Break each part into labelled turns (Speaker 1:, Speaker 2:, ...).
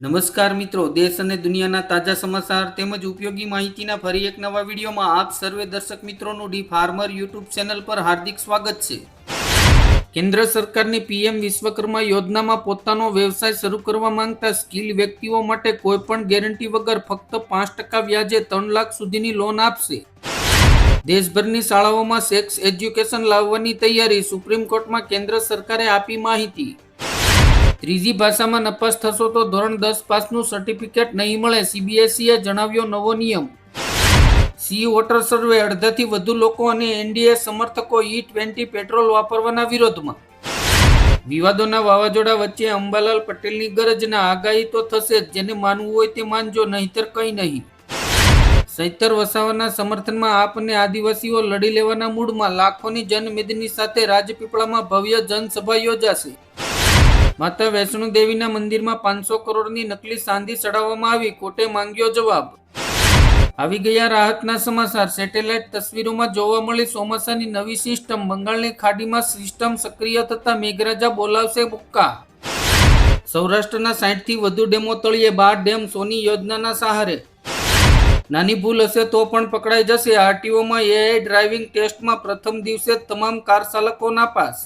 Speaker 1: નમસ્કાર મિત્રો, દેશ અને દુનિયાના તાજા સમાચાર તેમજ ઉપયોગી માહિતીના ફરી એક નવા વિડીયોમાં આપ સર્વે દર્શક મિત્રોનું ડી ફાર્મર યુટ્યુબ ચેનલ પર હાર્દિક સ્વાગત છે. કેન્દ્ર સરકારની પીએમ વિશ્વકર્મા યોજનામાં પોતાનો વ્યવસાય શરૂ કરવા માંગતા સ્કિલ વ્યક્તિઓ માટે કોઈપણ ગેરંટી વગર ફક્ત 5% વ્યાજે 3 લાખ સુધીની લોન આપશે. દેશભરની શાળાઓમાં સેક્સ એજ્યુકેશન લાવવાની તૈયારી, સુપ્રીમ કોર્ટમાં કેન્દ્ર સરકારે આપી માહિતી. ત્રીજી ભાષામાં નપાસ થશો તો ધોરણ 10 પાસનું સર્ટિફિકેટ નહીં મળે, સીબીએસઈએ જણાવ્યો નવો નિયમ. સી વોટર સર્વે, અડધાથી વધુ લોકો અને એનડીએ સમર્થકો E20 પેટ્રોલ વાપરવાના વિરોધમાં. વિવાદોના વાવાઝોડા વચ્ચે અંબાલાલ પટેલની ગરજના, આગાહી તો થશે જ, જેને માનવું હોય તે માનજો, નહીતર કંઈ નહીં. સૈતર વસાવાના સમર્થનમાં આપ અને આદિવાસીઓ લડી લેવાના મૂડમાં, લાખોની જનમેદની સાથે રાજપીપળામાં ભવ્ય જનસભા યોજાશે. માતા વૈષ્ણો દેવીના મંદિરમાં 500 કરોડની નકલી ચાંદી ચડાવવામાં આવી, કોર્ટે માંગ્યો જવાબ. આવી ગયા રાહતના સમાચાર. સેટેલાઇટ તસવીરોમાં જોવા મળી ચોમાસાની નવી સિસ્ટમ, બંગાળની ખાડીમાં સિસ્ટમ સક્રિય થતા મેઘરાજા બોલાવશે બુક્કા. સૌરાષ્ટ્રના 60થી વધુ ડેમો તળિયે, 12 ડેમ સોની યોજનાના સહારે. નાની ભૂલ હશે તો પણ પકડાઈ જશે. આરટીઓમાં એઆઈ ડ્રાઇવિંગ ટેસ્ટમાં પ્રથમ દિવસે જ તમામ કાર ચાલકો નાપાસ.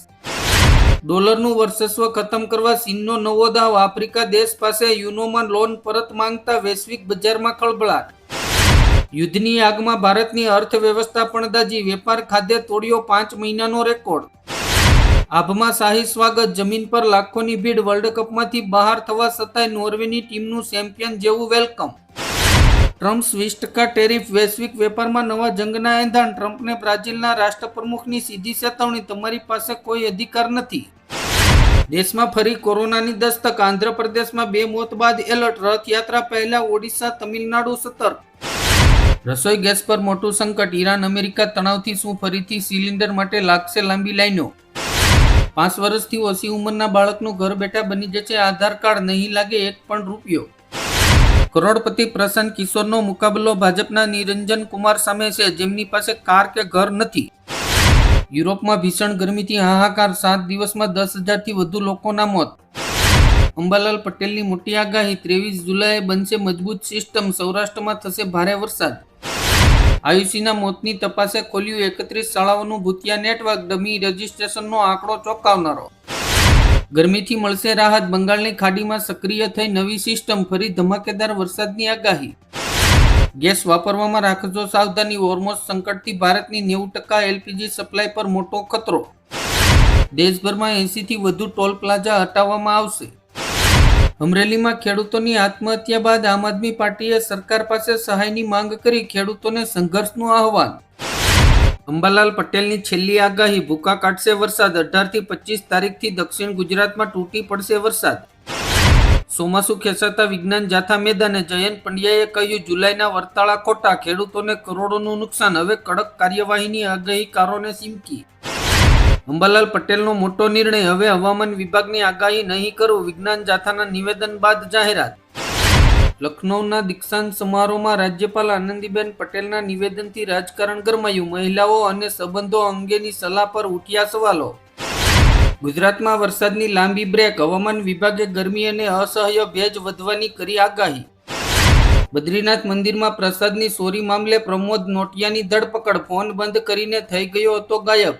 Speaker 1: ડોલરનું વર્ચસ્વ ખતમ કરવા ચીનનો નવો દાવ, આફ્રિકા દેશ પાસે યુનોમાં લોન પરત માંગતા વૈશ્વિક બજારમાં ખળભળાટ. યુદ્ધની આગમાં ભારતની અર્થવ્યવસ્થા પણ દાજી, વેપાર ખાધે તોડ્યો 5 મહિનાનો રેકોર્ડ. આભમાં શાહી સ્વાગત, જમીન પર લાખોની ભીડ, વર્લ્ડ કપમાંથી બહાર થવા છતાંય નોર્વેની ટીમનું ચેમ્પિયન જેવું વેલકમ. ટ્રમ્પ 20% ટેરિફ, વૈશ્વિક વેપારમાં નવા જંગના એંધાણ. ટ્રમ્પને બ્રાઝિલના રાષ્ટ્રપ્રમુખની સીધી ચેતવણી, તમારી પાસે કોઈ અધિકાર નથી. દેશમાં ફરી કોરોનાની દસ્તક, આંધ્રપ્રદેશમાં 2 મોત બાદ એલર્ટ. રથયાત્રા પહેલા ઓડિશા, તમિલનાડુ સતર્ક. રસોઈ ગેસ પર મોટું સંકટ, ઈરાન અમેરિકા તણાવથી શું ફરીથી સિલિન્ડર માટે લાગશે લાંબી લાઈનો? 5 વર્ષથી ઓછી ઉંમરના બાળકનું ઘર બેઠા બની જશે આધાર કાર્ડ, નહીં લાગે એક પણ રૂપિયો. કરોડપતિ પ્રશાંત કિશોરનો મુકાબલો ભાજપના નિરંજન કુમાર સામે છે, જેમની પાસે કાર કે ઘર નથી. યુરોપમાં ભીષણ ગરમીથી હાહાકાર, 7 દિવસમાં 10,000થી વધુ લોકોના મોત. અંબાલાલ પટેલની મોટી આગાહી, 23 જુલાઈએ બનશે મજબૂત સિસ્ટમ, સૌરાષ્ટ્રમાં થશે ભારે વરસાદ. આયુષીના મોતની તપાસે ખોલ્યું 31 શાળાઓનું ભૂતિયા નેટવર્ક, ડમી રજીસ્ટ્રેશનનો આંકડો ચોંકાવનારો. ગરમીથી મળશે રાહત, બંગાળની ખાડીમાં સક્રિય થઈ નવી સિસ્ટમ, ફરી ધમાકેદાર વરસાદની આગાહી. ગેસ વાપરવામાં રાખજો સાવધાની, હોર્મોઝ સંકટથી ભારતની 90% એલપીજી સપ્લાય પર મોટો ખતરો. દેશભરમાં 80થી વધુ ટોલ પ્લાઝા હટાવવામાં આવશે. અમરેલીમાં ખેડૂતોની આત્મહત્યા બાદ આમ આદમી પાર્ટીએ સરકાર પાસે સહાયની માંગ કરી, ખેડૂતોને સંઘર્ષનું આહવાન. અંબાલાલ પટેલની છેલ્લી આગાહી, ભૂકા કાઢશે વરસાદ, 18થી 25 તારીખથી દક્ષિણ ગુજરાતમાં તૂટી પડશે વરસાદ. ચોમાસું ખેંચાતા વિજ્ઞાન જાથા મેદાને, જયંત પંડ્યાએ કહ્યું જુલાઈના વરતાળા ખોટા, ખેડૂતોને કરોડોનું નુકસાન, હવે કડક કાર્યવાહીની આગાહીકારોને ચીમકી. અંબાલાલ પટેલનો મોટો નિર્ણય, હવે હવામાન વિભાગની આગાહી નહીં કરવું, વિજ્ઞાન જાથાના નિવેદન બાદ જાહેરાત. લખનૌના દીક્ષાંત સમારોહમાં રાજ્યપાલ આનંદીબેન પટેલના નિવેદનથી રાજકારણ ગરમાયું, મહિલાઓ અને સંબંધો અંગેની સલાહ પર ઉઠ્યા સવાલો. ગુજરાતમાં વરસાદની લાંબી બ્રેક, હવામાન વિભાગે ગરમી અને અસહ્ય ભેજ વધવાની કરી આગાહી. બદ્રીનાથ મંદિરમાં પ્રસાદની ચોરી મામલે પ્રમોદ નોટિયાની ધરપકડ, ફોન બંધ કરીને થઈ ગયો હતો ગાયબ.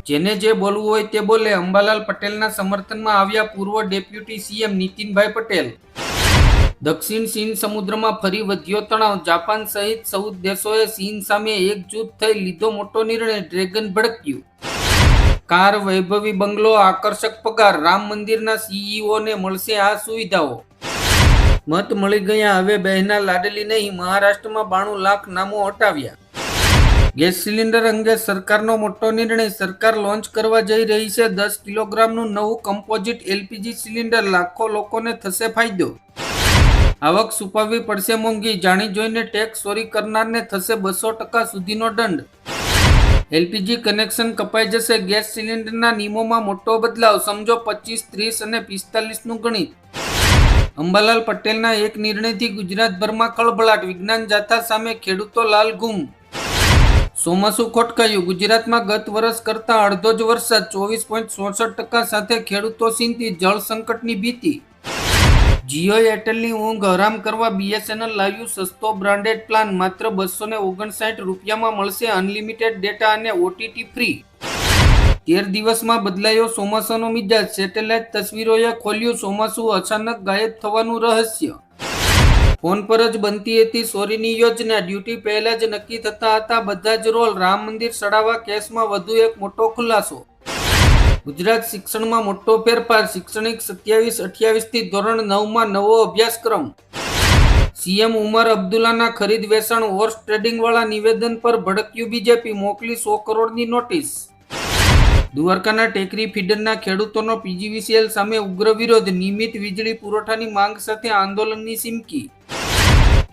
Speaker 1: જેને જે બોલવું હોય તે બોલે, અંબાલાલ પટેલના સમર્થનમાં આવ્યા પૂર્વ ડેપ્યુટી સીએમ નીતિનભાઈ પટેલ. દક્ષિણ ચીન સમુદ્રમાં ફરી વધ્યો તણાવ, જાપાન સહિત 14 દેશોએ ચીન સામે એકજૂથ થઈ લીધો મોટો નિર્ણય, ડ્રેગન ભડક્યું. કાર, વૈભવી બંગલો, આકર્ષક પગાર, રામ મંદિરના સીઈઓને મળશે આ સુવિધાઓ. મત મળી ગયા, હવે બહેના લાડલી નહીં, મહારાષ્ટ્રમાં 92 લાખ નામો હટાવ્યા. ગેસ સિલિન્ડર અંગે સરકારનો મોટો નિર્ણય, સરકાર લોન્ચ કરવા જઈ રહી છે 10 કિલોગ્રામનું નવું કમ્પોઝિટ એલપીજી સિલિન્ડર, લાખો લોકોને થશે ફાયદો. આવક છુપાવવી પડશે મોંઘી, જાણી જોઈને ટેક્સ ચોરી કરનારને થશે 200% સુધીનો દંડ. એલપીજી કનેક્શન કપાઈ જશે, ગેસ સિલિન્ડરના નિયમોમાં મોટો બદલાવ, સમજો 25, 30 અને 45નું ગણિત. અંબાલાલ પટેલના એક નિર્ણયથી ગુજરાતભરમાં ખળભળાટ, વિજ્ઞાન જાથા સામે ખેડૂતો લાલઘૂમ. ચોમાસું ખોટકાયું, ગુજરાતમાં ગત વર્ષ કરતા અડધો જ વરસાદ, 24.66% સાથે ખેડૂતો ચિંતિત, જળ સંકટની ભીતિ. જીઓ એરટેલની ઊંઘ હરામ કરવા BSNL લાવ્યું સસ્તો બ્રાન્ડેડ પ્લાન. માત્ર 259 રૂપિયામાં મળશે અનલિમિટેડ ડેટા અને OTT ફ્રી. 13 દિવસમાં બદલાયો ચોમાસાનો મિજાજ. સેટેલાઇટ તસવીરોએ ખોલ્યું ચોમાસું અચાનક ગાયબ થવાનું રહસ્ય. ફોન પર જ બનતી હતી ચોરીની યોજના. ડ્યુટી પહેલા જ નક્કી થતા હતા બધા જ રોલ. રામ મંદિર સડાવવા કેસમાં વધુ એક મોટો ખુલાસો. ગુજરાત શિક્ષણમાં મોટો ફેરફાર. શૈક્ષણિક 27-28 થી ધોરણ 9માં નવો અભ્યાસક્રમ. CM ઉમર અબ્દુલ્લાના ખરીદ વેચાણ હોર્સ ટ્રેડિંગ વાળા નિવેદન પર ભડક્યું BJP. મોકલી 100 કરોડની નોટિસ. દ્વારકાના ટેકરી ફીડરના ખેડૂતોનો PGVCL સામે ઉગ્ર વિરોધ. નિયમિત વીજળી પુરવઠાની માંગ સાથે આંદોલનની ચીમકી.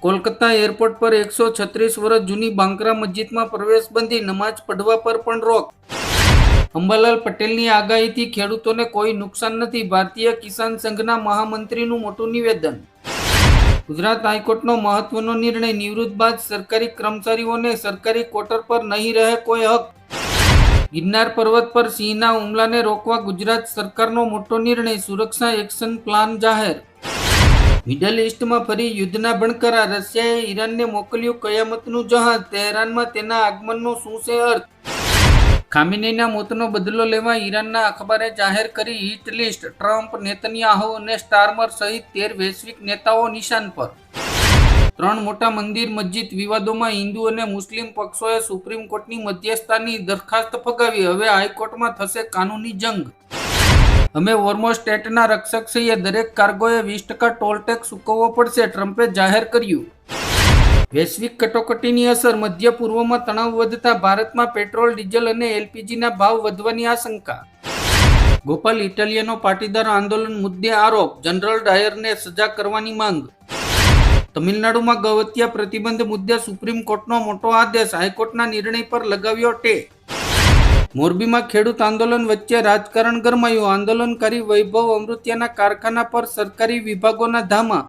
Speaker 1: કોલકાતા એરપોર્ટ પર 136 વર્ષ જૂની બાંકરા મસ્જિદમાં પ્રવેશબંધી. નમાઝ પઢવા પર પણ રોક. અંબાલાલ પટેલની આગાહીથી ખેડૂતોને કોઈ નુકસાન નથી. ભારતીય કિસાન સંઘના મહામંત્રીનું મોટું નિવેદન. ગુજરાત હાઈકોર્ટનો મહત્વનો નિર્ણય. નિવૃત્ત બાદ સરકારી કર્મચારીઓને સરકારી ક્વાર્ટર પર નહીં રહે કોઈ હક. ગિરનાર પર્વત પર સિંહના હુમલાને રોકવા ગુજરાત સરકારનો મોટો નિર્ણય. સુરક્ષા એક્શન પ્લાન જાહેર. મિડલ ઇસ્ટમાં ફરી યુદ્ધના ભણકરા. રશિયાએ ઈરાનને મોકલ્યું કયામતનું જહાજ. તહેરાનમાં તેના આગમનનો શું છે અર્થ? ખામેનેઈના મોતનો બદલો લેવા ઈરાનના અખબારે જાહેર કરી હિટ લિસ્ટ. ટ્રમ્પ, નેતન્યાહુ અને સ્ટારમર સહિત 13 વૈશ્વિક નેતાઓ નિશાન પર. 3 મોટા મંદિર મસ્જિદ વિવાદોમાં હિન્દુ અને મુસ્લિમ પક્ષોએ સુપ્રીમ કોર્ટની મધ્યસ્થતાની દરખાસ્ત ફગાવી. હવે હાઈકોર્ટમાં થશે કાનૂની જંગ. અમે હોર્મોઝ સ્ટ્રેટના રક્ષક છીએ. દરેક કાર્ગોએ 20% ટોલ ટેક્સ ચૂકવવો પડશે. ટ્રમ્પે જાહેર કર્યું. વૈશ્વિક કટોકટીની અસર. મધ્ય પૂર્વમાં તણાવ વધતા ભારતમાં પેટ્રોલ, ડીઝલ અને LPGના ભાવ વધવાની આશંકા. ગોપાલ ઇટાલિયાનો પાટીદાર આંદોલન મુદ્દે આરોપ. જનરલ ડાયરને સજા કરવાની માંગ. તમિલનાડુમાં ગૌહત્યા પ્રતિબંધ મુદ્દે સુપ્રીમ કોર્ટનો મોટો આદેશ. હાઈકોર્ટના નિર્ણય પર લગાવ્યો ટે. મોરબીમાં ખેડૂત આંદોલન વચ્ચે રાજકારણ ગરમાયું. આંદોલનકારી વૈભવ અમૃતિયાના કારખાના પર સરકારી વિભાગોના ધામા.